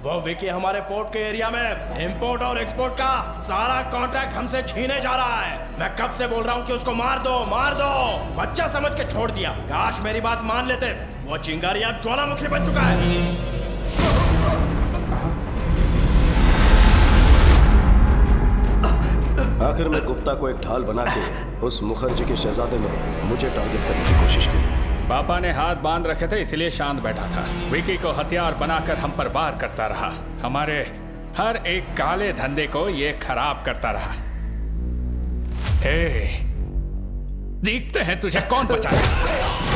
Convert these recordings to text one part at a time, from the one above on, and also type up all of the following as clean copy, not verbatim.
वो विकी हमारे पोर्ट के एरिया में इंपोर्ट और एक्सपोर्ट का सारा कॉन्ट्रैक्ट हमसे छीने जा रहा है। मैं कब से बोल रहा हूँ कि उसको मार दो मार दो, बच्चा समझ के छोड़ दिया। काश मेरी बात मान लेते। वो चिंगारी अब ज्वालामुखी बन चुका है। आखिर में गुप्ता को एक ढाल बना के उस मुखर्जी के शहजादे ने मुझे टारगेट करने की कोशिश की। पापा ने हाथ बांध रखे थे इसलिए शांत बैठा था। विकी को हथियार बनाकर हम पर वार करता रहा। हमारे हर एक काले धंधे को ये खराब करता रहा। हे, देखते हैं तुझे कौन बचाएगा।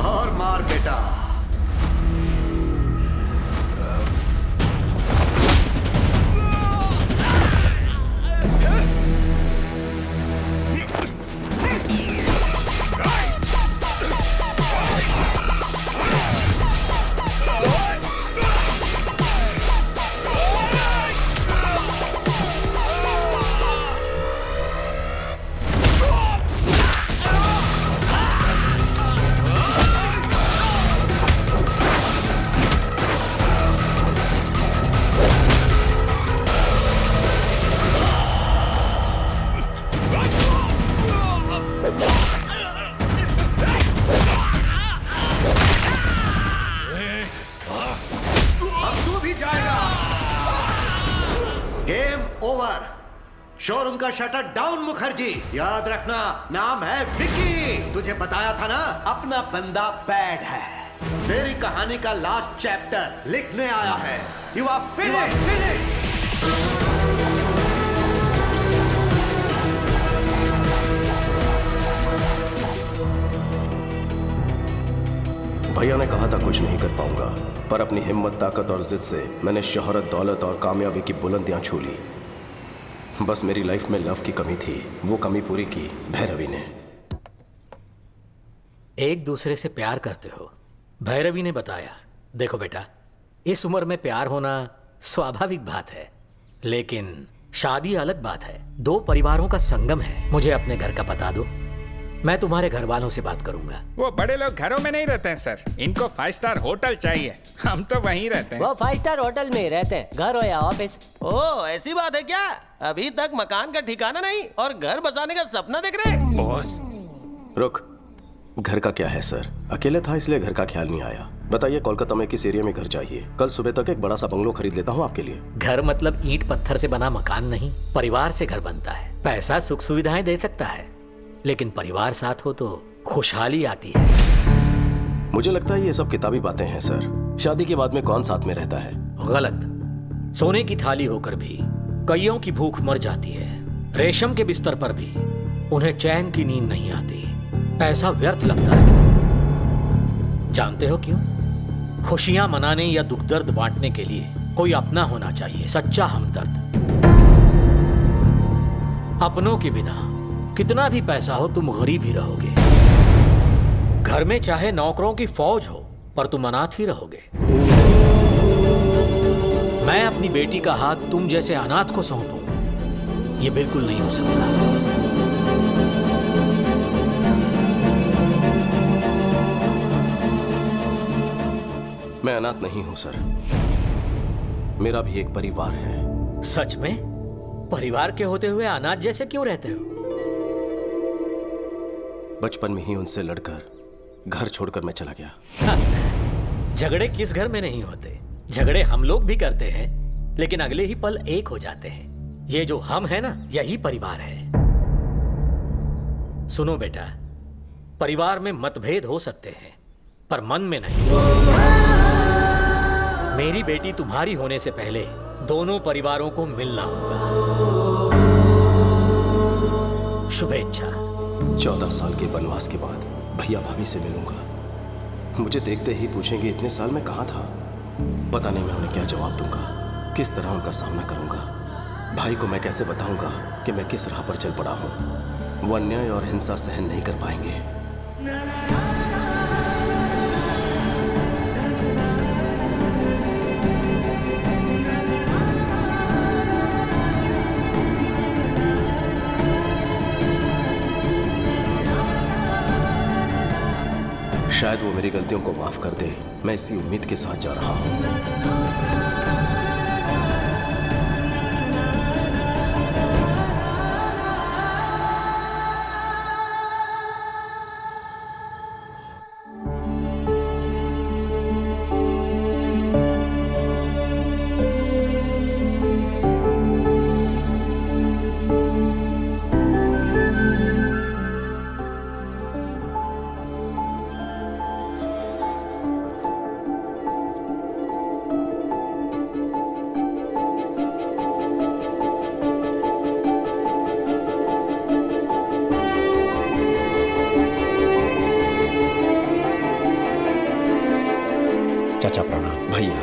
और मार बेटा। शोरूम का शटर डाउन मुखर्जी। याद रखना नाम है विकी। तुझे बताया था ना अपना बंदा बैड है। तेरी कहानी का लास्ट चैप्टर लिखने आया है। You are finished. भैया ने कहा था कुछ नहीं कर पाऊंगा, पर अपनी हिम्मत, ताकत और जिद से मैंने शोहरत, दौलत और कामयाबी की बुलंदियां छू ली। बस मेरी लाइफ में लव की कमी थी, वो कमी पूरी की भैरवी ने। एक दूसरे से प्यार करते हो, भैरवी ने बताया। देखो बेटा, इस उम्र में प्यार होना स्वाभाविक बात है, लेकिन शादी अलग बात है। दो परिवारों का संगम है। मुझे अपने घर का पता दो, मैं तुम्हारे घर वालों से बात करूंगा। वो बड़े लोग घरों में नहीं रहते हैं सर, इनको 5 स्टार होटल चाहिए। हम तो वहीं रहते हैं। वो 5 स्टार होटल में ही रहते हैं, घर हो या ऑफिस। ओह, ऐसी बात है क्या? अभी तक मकान का ठिकाना नहीं और घर बसाने का सपना देख रहे? बॉस रुक, घर का क्या है सर? अकेले था इसलिए घर का ख्याल नहीं आया। बताइए कोलकाता में किस एरिया में घर चाहिए? कल सुबह तक एक बड़ा सा बंगलो खरीद लेता हूँ आपके लिए। घर मतलब ईंट पत्थर से बना मकान नहीं, परिवार से घर बनता है। पैसा सुख सुविधाएं दे सकता है, लेकिन परिवार साथ हो तो खुशहाली आती है। मुझे लगता है ये सब किताबी बातें हैं सर। शादी के बाद में कौन साथ में रहता है? गलत। सोने की थाली होकर भी कईयों की भूख मर जाती है। रेशम के बिस्तर पर भी उन्हें चैन की नींद नहीं आती। पैसा व्यर्थ लगता है। जानते हो क्यों? खुशियां मनाने या दुख दर्द बांटने के लिए कोई अपना होना चाहिए, सच्चा हमदर्द। अपनों के बिना कितना भी पैसा हो तुम गरीब ही रहोगे। घर में चाहे नौकरों की फौज हो, पर तुम अनाथ ही रहोगे। मैं अपनी बेटी का हाथ तुम जैसे अनाथ को सौंपूं, ये बिल्कुल नहीं हो सकता। मैं अनाथ नहीं हूं सर, मेरा भी एक परिवार है। सच में? परिवार के होते हुए अनाथ जैसे क्यों रहते हो? बचपन में ही उनसे लड़कर घर छोड़कर मैं चला गया। झगड़े किस घर में नहीं होते? झगड़े हम लोग भी करते हैं, लेकिन अगले ही पल एक हो जाते हैं। ये जो हम है ना, यही परिवार है। सुनो बेटा, परिवार में मतभेद हो सकते हैं, पर मन में नहीं। मेरी बेटी तुम्हारी होने से पहले दोनों परिवारों को मिलना होगा। शुभेच्छा। 14 साल के वनवास के बाद भैया भाभी से मिलूंगा। मुझे देखते ही पूछेंगे इतने साल में कहाँ था। पता नहीं मैं उन्हें क्या जवाब दूंगा, किस तरह उनका सामना करूंगा। भाई को मैं कैसे बताऊंगा कि मैं किस राह पर चल पड़ा हूं। वो अन्याय और हिंसा सहन नहीं कर पाएंगे। शायद वो मेरी गलतियों को माफ कर दे। मैं इसी उम्मीद के साथ जा रहा हूं। चाचा प्रणाम। भैया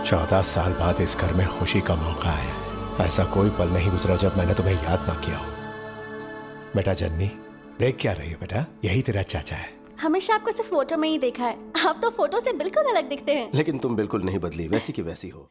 चौदह साल बाद इस घर में खुशी का मौका है। ऐसा कोई पल नहीं गुजरा जब मैंने तुम्हें याद ना किया हो। बेटा जन्नी, देख क्या रही हो बेटा? यही तेरा चाचा है। हमेशा आपको सिर्फ फोटो में ही देखा है, आप तो फोटो से बिल्कुल अलग दिखते हैं। लेकिन तुम बिल्कुल नहीं बदली, वैसी की वैसी हो।